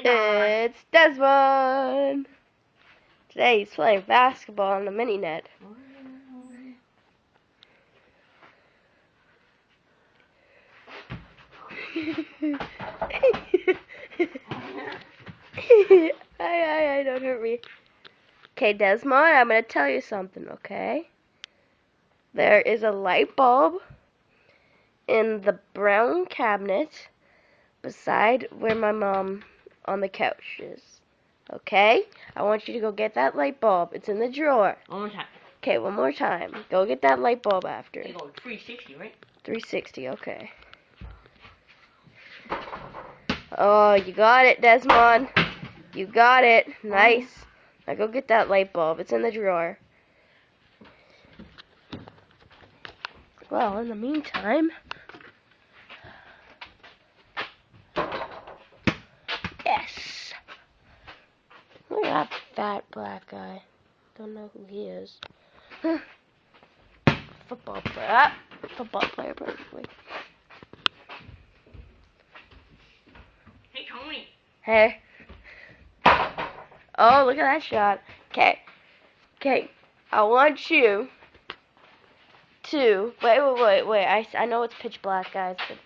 It's Desmond. Today he's playing basketball on the mini net. Ay, don't hurt me. Okay, Desmond, I'm gonna tell you something, okay? There is a light bulb in the brown cabinet beside where my mom on the couch is. Okay? I want you to go get that light bulb. It's in the drawer. One more time. Okay, one more time. Go get that light bulb after. You go 360, right? 360, okay. Oh, you got it, Desmond. You got it. Nice. Now go get that light bulb. It's in the drawer. Well, in the meantime... Yes! Look at that fat black guy. Don't know who he is. Football player. Football player, probably. Hey, Tony. Hey. Oh, look at that shot. Okay. Okay. I want you to... Wait. I know it's pitch black, guys, but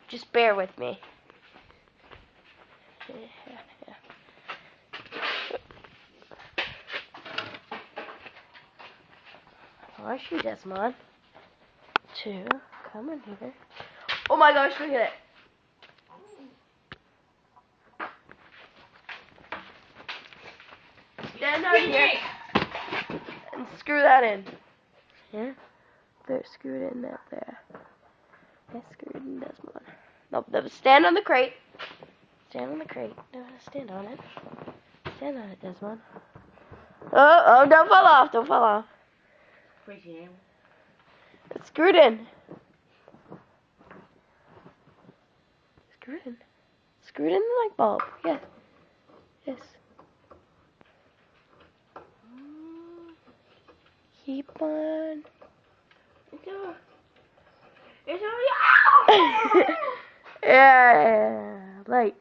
just bear with me. Yeah. I want you, Desmond, to come in here. Oh my gosh, look at it. Stand out here and screw that in. Yeah? There, screw it in there. Yeah, screw it in, Desmond. No, stand on the crate. Stand on the crate. No, stand on it. Stand on it, Desmond. Oh, don't fall off. Don't fall off. Crazy animal. It's screwed in. Screwed in. Screwed in the light bulb. Yes. Yes. Keep on. Yeah. Light.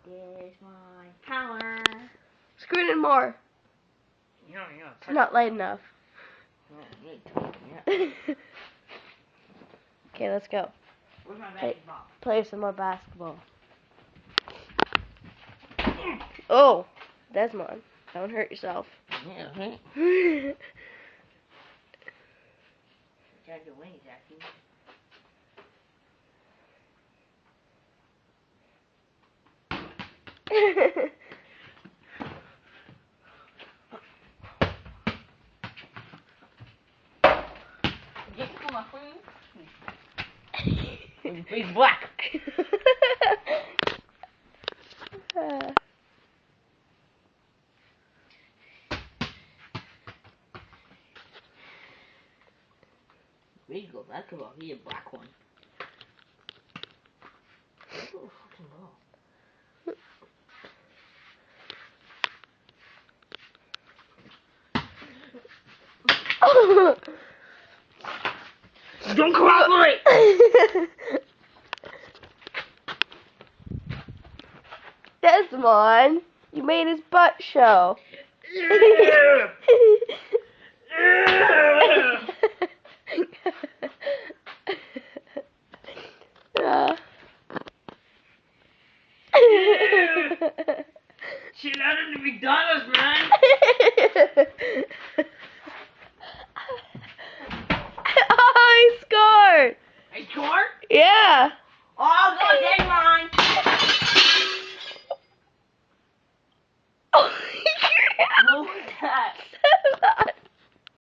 There's my power. Screw it in more. Yeah. It's not light enough. Yeah. Okay, let's go. Where's my basketball? Play some more basketball. Oh, Desmond, don't hurt yourself. Yeah. Tried to win, Jackie. He's black. There you go, basketball. He's a black one. Look at the fucking ball. Don't cooperate! Desmond, you made his butt show. She let him to McDonald's,